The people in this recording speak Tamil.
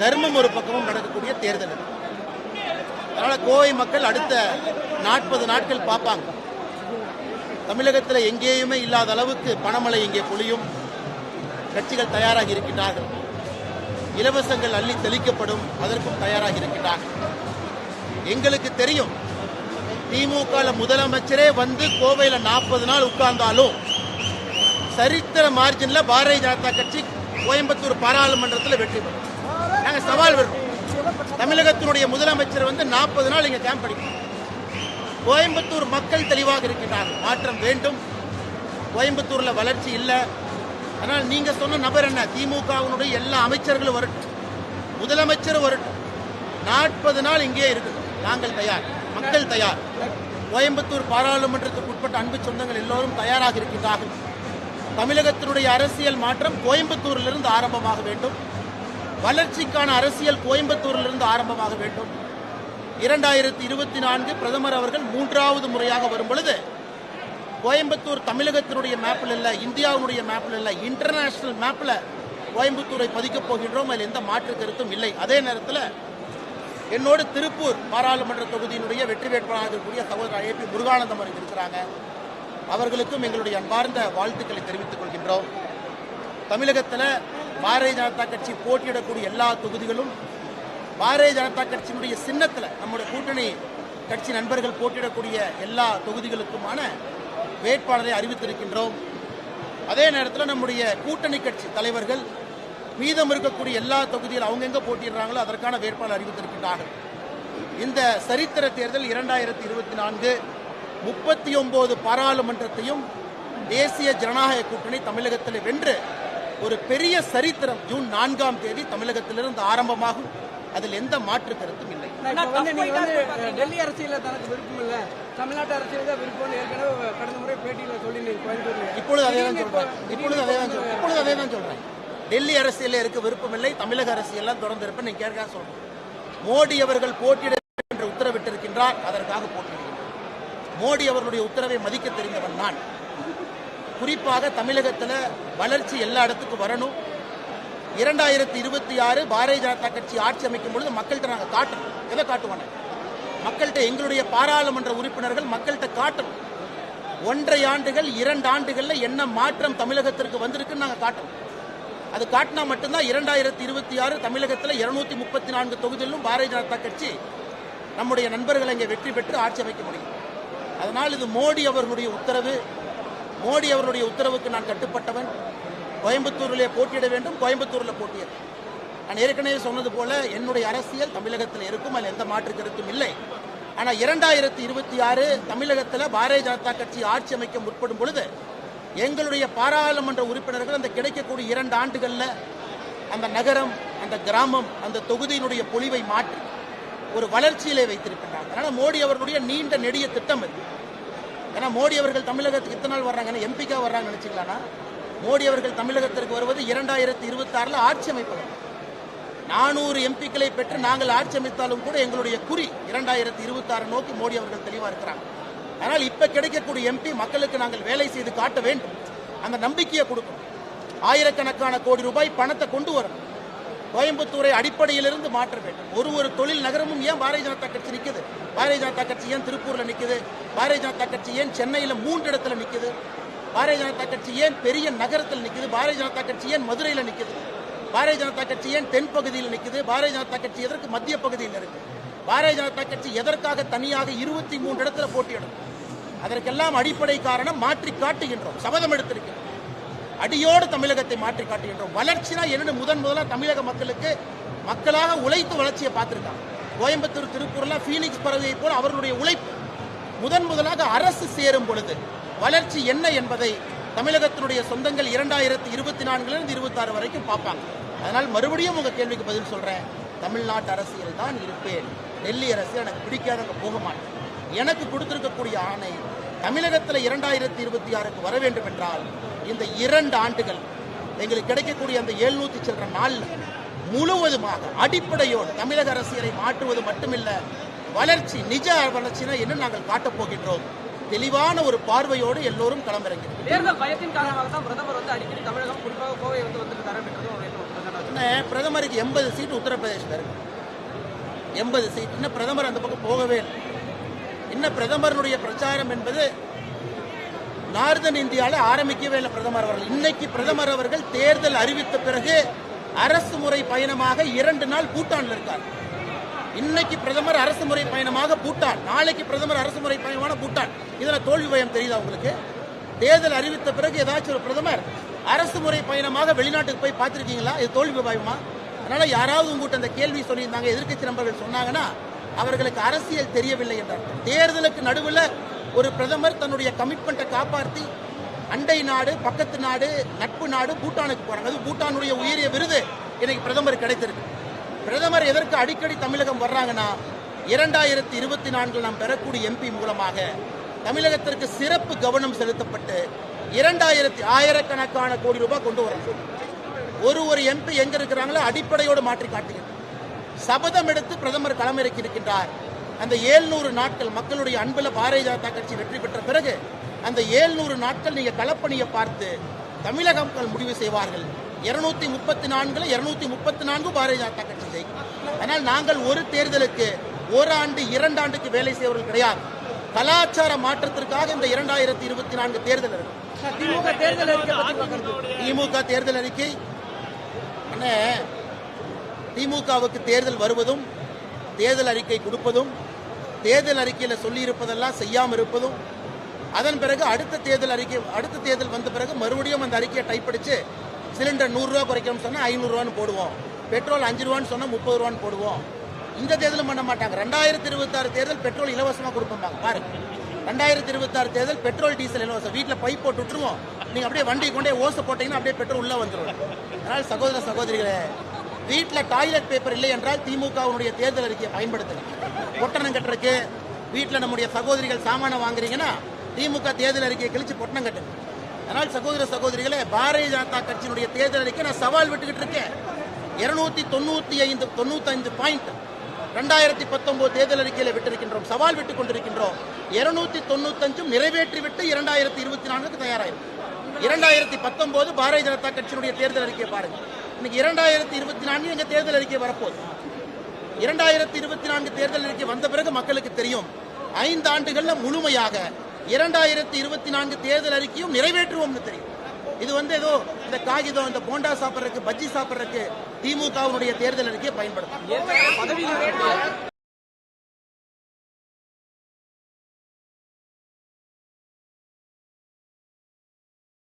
தர்மம் ஒரு பக்கமும் நடக்கக்கூடிய தேர்தல். அதனால கோவை மக்கள் அடுத்த 40 நாட்கள் பார்ப்பாங்க. தமிழகத்தில் எங்கேயுமே இல்லாத அளவுக்கு பணமழை இங்கே பொழியும். கட்சிகள் தயாராகி இருக்கின்றார்கள். இலவசங்கள் அள்ளி தெளிக்கப்படும், அதற்கும் தயாராகி இருக்கின்றார்கள். எங்களுக்கு தெரியும், திமுக முதலமைச்சரே வந்து கோவையில் 40 நாள் உட்கார்ந்தாலும் சரித்திர மார்ஜின்ல பாரதிய ஜனதா கட்சி கோயம்புத்தூர் பாராளுமன்றத்தில் வெற்றி பெறும். நாங்கள் சவால் விடுறோம். தமிழகத்தினுடைய முதலமைச்சர் வந்து 40 நாள் இங்க கேம்ப் அடிக்கணும். கோயம்புத்தூர் மக்கள் தெளிவாக இருக்கின்றார்கள். மாற்றம் வேண்டும். கோயம்புத்தூர்ல வளர்ச்சி இல்லை. அதனால் நீங்க சொன்ன நபர் என்ன, திமுகவினுடைய எல்லா அமைச்சர்களும் வரட்டும், முதலமைச்சரும் வரட்டும், 40 நாள் இங்கே இருக்குது. நாங்கள் தயார், மக்கள் தயார். கோயம்புத்தூர் பாராளுமன்றத்துக்கு உட்பட்ட அன்பு சொந்தங்கள் எல்லோரும் தயாராக இருக்கின்றார்கள். தமிழகத்தினுடைய அரசியல் மாற்றம் கோயம்புத்தூரிலிருந்து ஆரம்பமாக வேண்டும். வளர்ச்சிக்கான அரசியல் கோயம்புத்தூரிலிருந்து ஆரம்பமாக வேண்டும். 2024 பிரதமர் அவர்கள் 3வது முறையாக வரும் பொழுது கோயம்புத்தூர் தமிழகத்தினுடைய மேப்பில் இல்லை, இந்தியாவுடைய மேப்பில் இல்லை, இன்டர்நேஷனல் மேப்பில் கோயம்புத்தூரை பதிக்கப் போகின்றோம். அதில் எந்த மாற்று கருத்தும் இல்லை. அதே நேரத்தில் என்னோடு திருப்பூர் பாராளுமன்ற தொகுதியினுடைய வெற்றி வேட்பாளராக இருக்கக்கூடிய சகோதரர் ஏபி முருகானந்தம் அவர்கள் இருக்கிறாங்க. அவர்களுக்கும் எங்களுடைய அன்பார்ந்த வாழ்த்துக்களை தெரிவித்துக் கொள்கின்றோம். தமிழகத்தில் பாரதிய ஜனதா கட்சி போட்டியிடக்கூடிய எல்லா தொகுதிகளும் பாரதிய ஜனதா கட்சியினுடைய சின்னத்தில் நம்முடைய கூட்டணி கட்சி நண்பர்கள் போட்டியிடக்கூடிய எல்லா தொகுதிகளுக்குமான வேட்பாளரை அறிவித்திருக்கின்றோம். அதே நேரத்தில் நம்முடைய கூட்டணி கட்சி தலைவர்கள் மீதம் இருக்கக்கூடிய எல்லா தொகுதியில் அவங்க எங்க போட்டியிடுறாங்களோ அதற்கான வேட்பாளர் அறிவித்திருக்கின்றார்கள். இந்த சரித்திர தேர்தல் 2024 39 பாராளுமன்றத்தையும் தேசிய ஜனநாயக கூட்டணி தமிழகத்தில் வென்று ஒரு பெரிய சரித்திரம் ஜூன் 4ஆம் தேதி தமிழகத்திலிருந்து ஆரம்பமாகும். அதில் எந்த மாற்று கருத்தும் இல்லை. டெல்லி அரசியல தனக்கு விருப்பம் இல்ல, தமிழ்நாட்டு அரசியல் தான் விருப்பம் ஏற்கனவே கடந்த முறை பேட்டியில சொல்லி இப்பொழுது அதே தான் சொல்றேன். டெல்லி அரசியல இருக்க விருப்பம் இல்லை, தமிழக அரசியல் தொடர்ந்து இருப்பேன். நீங்க கேட்க சொல்றேன். மோடி அவர்கள் போட்டியிட என்று உத்தரவிட்டிருக்கின்றார், அதற்காக போட்டியிடுகிறார். மோடி அவர்களுடைய உத்தரவை மதிக்க தெரிந்தவன் நான். குறிப்பாக தமிழகத்தில் வளர்ச்சி எல்லா இடத்துக்கும் வரணும். 2026 பாரதிய ஜனதா கட்சி ஆட்சி அமைக்கும் பொழுது மக்கள்கிட்ட நாங்கள் காட்டணும். எதை காட்டுவாங்க? மக்கள்கிட்ட எங்களுடைய பாராளுமன்ற உறுப்பினர்கள் மக்கள்கிட்ட காட்டணும். 1.5 ஆண்டுகள் 2 ஆண்டுகளில் என்ன மாற்றம் தமிழகத்திற்கு வந்திருக்குன்னு நாங்கள் காட்டணும். அது காட்டினா மட்டும்தான் 2026 தமிழகத்தில் 234 தொகுதியிலும் பாரதிய ஜனதா கட்சி நம்முடைய நண்பர்களை இங்கே வெற்றி பெற்று ஆட்சி அமைக்க முடியும். அதனால் இது மோடி அவர்களுடைய உத்தரவு. மோடி அவர்களுடைய உத்தரவுக்கு நான் கட்டுப்பட்டவன். கோயம்புத்தூரிலே போட்டியிட வேண்டும், கோயம்புத்தூரில் போட்டியிட. நான் ஏற்கனவே சொன்னது போல என்னுடைய அரசியல் தமிழகத்தில் இருக்கும், அதில் எந்த மாற்று கருத்தும் இல்லை. ஆனால் 2026 தமிழகத்தில் பாரதிய ஜனதா கட்சி ஆட்சி அமைக்க முற்படும் பொழுது எங்களுடைய பாராளுமன்ற உறுப்பினர்கள் அந்த கிடைக்கக்கூடிய 2 ஆண்டுகளில் அந்த நகரம், அந்த கிராமம், அந்த தொகுதியினுடைய பொலிவை மாற்றி ஒரு வளர்ச்சியிலே வைத்திருக்கின்றாங்க. அதனால் மோடி அவர்களுடைய நீண்ட நெடிய திட்டம் இது. ஏன்னா மோடி அவர்கள் தமிழகத்துக்கு இத்தனை நாள் வர்றாங்க, எம்பிக்கா வர்றாங்க நினைச்சிக்கலாம்னா, மோடி அவர்கள் தமிழகத்திற்கு வருவது 2026 ஆட்சி அமைப்பது. 400 எம்பிக்களை பெற்று நாங்கள் ஆட்சி அமைத்தாலும் கூட எங்களுடைய குறி 2026 நோக்கி மோடி அவர்கள் தெளிவாக இருக்கிறாங்க. ஆனால் இப்ப கிடைக்கக்கூடிய எம்பி மக்களுக்கு நாங்கள் வேலை செய்து காட்ட வேண்டும், அந்த நம்பிக்கையை கொடுக்கணும். ஆயிரக்கணக்கான கோடி ரூபாய் பணத்தை கொண்டு வரணும். கோயம்புத்தூரை அடிப்படையிலிருந்து மாற்ற வேண்டும். ஒரு தொழில் நகரமும் ஏன் பாரதிய ஜனதா கட்சி நிற்குது? பாரதிய ஜனதா கட்சி ஏன் திருப்பூர்ல நிற்குது? பாரதிய ஜனதா கட்சி ஏன் சென்னையில் 3 இடத்துல நிற்குது? பாரதிய ஜனதா கட்சி ஏன் பெரிய நகரத்தில் நிற்குது? பாரதிய ஜனதா கட்சி ஏன் மதுரையில் நிற்குது? பாரதிய ஜனதா கட்சி ஏன் தென் பகுதியில் நிற்குது? பாரதிய ஜனதா கட்சி எதற்கு மத்திய பகுதியில் இருக்கு? பாரதிய ஜனதா கட்சி எதற்காக தனியாக 23 இடத்துல போட்டியிடும்? அதற்கெல்லாம் அடிப்படை காரணம் மாற்றி காட்டுகின்றோம். சபதம் எடுத்திருக்கிறோம். அடியோடு தமிழகத்தை மாற்றி காட்டுகின்றோம். வளர்ச்சினா என்னென்னு முதலாக தமிழக மக்களுக்கு மக்களாக உழைத்து வளர்ச்சியை பார்த்திருக்காங்க. கோயம்புத்தூர், திருப்பூர்லாம் ஃபீனிக்ஸ் பறவையை போல் அவர்களுடைய உழைப்பு முதலாக அரசு சேரும் பொழுது வளர்ச்சி என்ன என்பதை தமிழகத்தினுடைய சொந்தங்கள் 2024 26 வரைக்கும் பார்ப்பாங்க. அதனால் மறுபடியும் உங்க கேள்விக்கு பதில் சொல்றேன். தமிழ்நாட்டு அரசியல் தான் இருப்பேன். டெல்லி அரசியல் எனக்கு பிடிக்காதவங்க போக மாட்டேன். எனக்கு கொடுத்திருக்கக்கூடிய ஆணை தமிழகத்தில் 2026க்கு வர வேண்டும் என்றால் இந்த 2 ஆண்டுகள் எங்களுக்கு கிடைக்கக்கூடிய அந்த 700 சில்லற நாள்ல முழுவதுமாக அடிப்படையோடு தமிழக அரசியலை மாற்றுவது மட்டுமில்ல, வளர்ச்சி, நிஜ வளர்ச்சினா என்ன நாங்கள் காட்டப் போகின்றோம். தெளிவான ஒரு பார்வையோடு எல்லோரும் களமிறங்கிறோம். தேர்தல் பயத்தின் காரணமாக தான் பிரதமர் அடிக்கடி தமிழகம் குறிப்பாக கோவை வந்து தரம் பெற்றதும் பிரதமருக்கு 80 சீட் உத்தரப்பிரதேசத்தில் இருக்கு. 80 சீட். இன்னும் பிரதமர் அந்த பக்கம் போகவே இல்லை. இன்னும் பிரதமருடைய பிரச்சாரம் என்பது நார்தன் இந்தியாவில் ஆரம்பிக்கவே இல்லை. பிரதமர் அவர்கள் இன்னைக்கு பிரதமர் அவர்கள் தேர்தல் அறிவித்த பிறகு அரசு முறை பயணமாக 2 நாள் பூட்டான்ல இருக்கார். இன்னைக்கு பிரதமர் அரசு முறை பயணமாக பூட்டான், நாளைக்கு பிரதமர் அரசு முறை பயணமான பூட்டான். இதுல தோல்வி பயம் தெரியுதா உங்களுக்கு? தேர்தல் அறிவித்த பிறகு ஏதாச்சும் ஒரு பிரதமர் அரசு முறை பயணமாக வெளிநாட்டுக்கு போய் பார்த்திருக்கீங்களா? இது தோல்வி பயமா? அதனால யாராவது உங்ககிட்ட அந்த கேள்வி சொல்லியிருந்தாங்க, எதிர்க்கட்சி நண்பர்கள் சொன்னாங்கன்னா அவர்களுக்கு அரசியல் தெரியவில்லை என்றார். தேர்தலுக்கு நடுவில் ஒரு பிரதமர் தன்னுடைய கமிட்மெண்ட்டை காப்பாற்றி அண்டை நாடு, பக்கத்து நாடு, நட்பு நாடு பூட்டானுக்கு போறாங்க. அது பூட்டானுடைய உயரிய விருது இன்னைக்கு பிரதமர் கிடைத்திருக்கு. பிரதமர் எதற்கு அடிக்கடி தமிழகம் வர்றாங்கன்னா 2024 நாம் பெறக்கூடிய எம்பி மூலமாக தமிழகத்திற்கு சிறப்பு கவனம் செலுத்தப்பட்டு 2000 கோடி ரூபாய் கொண்டு வராங்க. ஒரு எம்பி எங்க இருக்கிறாங்களோ அடிப்படையோடு மாற்றி காட்டுகிறது. சபதம் எடுத்து பிரதமர் களமிறக்கி இருக்கின்றார். அந்த 700 நாட்கள் மக்களுடைய அன்புல பாரதிய ஜனதா கட்சி வெற்றி பெற்ற பிறகு அந்த 700 நாட்கள் நீங்க களப்பணியை பார்த்து தமிழக மக்கள் முடிவு செய்வார்கள். 234 234 பாரதிய ஜனதா கட்சி ஜெயிக்கும். ஆனால் நாங்கள் ஒரு தேர்தலுக்கு 1 ஆண்டு 2 ஆண்டுக்கு வேலை செய்வர்கள் கிடையாது. கலாச்சார மாற்றத்திற்காக இந்த 2024 தேர்தல் இருக்கு. திமுக தேர்தல் அறிக்கை என்ன? திமுகவுக்கு தேர்தல் வருவதும் தேர்தல் அறிக்கை கொடுப்பதும் தேர்தல் அறிக்கையில் சொல்லி இருப்பதெல்லாம் செய்யாமல் இருப்பதும் அதன் பிறகு அடுத்த தேர்தல் வந்த பிறகு மறுபடியும் அந்த அறிக்கையை டைப் அடிச்சு சிலிண்டர் 100 ரூபா குறைக்கணும்னு சொன்னா 500 ரூபான்னு போடுவோம், பெட்ரோல் 5 ரூபான்னு சொன்னா 30 ரூபான்னு போடுவோம். இந்த தேர்தலும் பண்ண மாட்டாங்க. 2026 தேர்தல் பெட்ரோல் இலவசமாக கொடுப்பாங்க. பாருங்க, 2026 தேர்தல் பெட்ரோல் டீசல் இலவசம். வீட்டில் பைப் போட்டு விட்டுருவோம், நீங்க அப்படியே வண்டி கொண்டே ஓசை போட்டீங்கன்னா அப்படியே பெட்ரோல் உள்ள வந்துடும். அதனால் சகோதர சகோதரிகளே, வீட்டில் டாய்லெட் பேப்பர் இல்லை என்றால் திமுகவுடைய தேர்தல் அறிக்கையை பயன்படுத்தணும். பொட்டணம் கட்டுறதுக்கு வீட்டில் நம்முடைய சகோதரிகள் சாமான வாங்குறீங்கன்னா திமுக தேர்தல் அறிக்கையை கிழிச்சு பொட்டணம் கட்டுங்க. அதனால் சகோதர சகோதரிகளே, பாரதிய ஜனதா கட்சியினுடைய தேர்தல் அறிக்கை நான் சவால் விட்டுக்கிட்டு இருக்கேன். 295 பாயிண்ட் 2019 தேர்தல் அறிக்கையில் விட்டிருக்கின்றோம், சவால் விட்டுக் கொண்டிருக்கின்றோம். 295 நிறைவேற்றிவிட்டு 2024 தயாராகும். 2019 பாரதிய ஜனதா கட்சியினுடைய தேர்தல் அறிக்கையை பாருங்க. இன்னைக்கு 2024 எங்க தேர்தல் அறிக்கை வரப்போகுது. 2024 தேர்தல் அறிக்கை வந்த பிறகு மக்களுக்கு தெரியும். 5 ஆண்டுகள்ல முழுமையாக 2024 தேர்தல் அறிக்கையும் நிறைவேற்றுவோம்னு தெரியும். இது ஏதோ இந்த காகிதம், இந்த போண்டா சாப்பிட்றதுக்கு, பஜ்ஜி சாப்பிட்றதுக்கு திமுகவுடைய தேர்தல் அறிக்கையை பயன்படுத்தும்.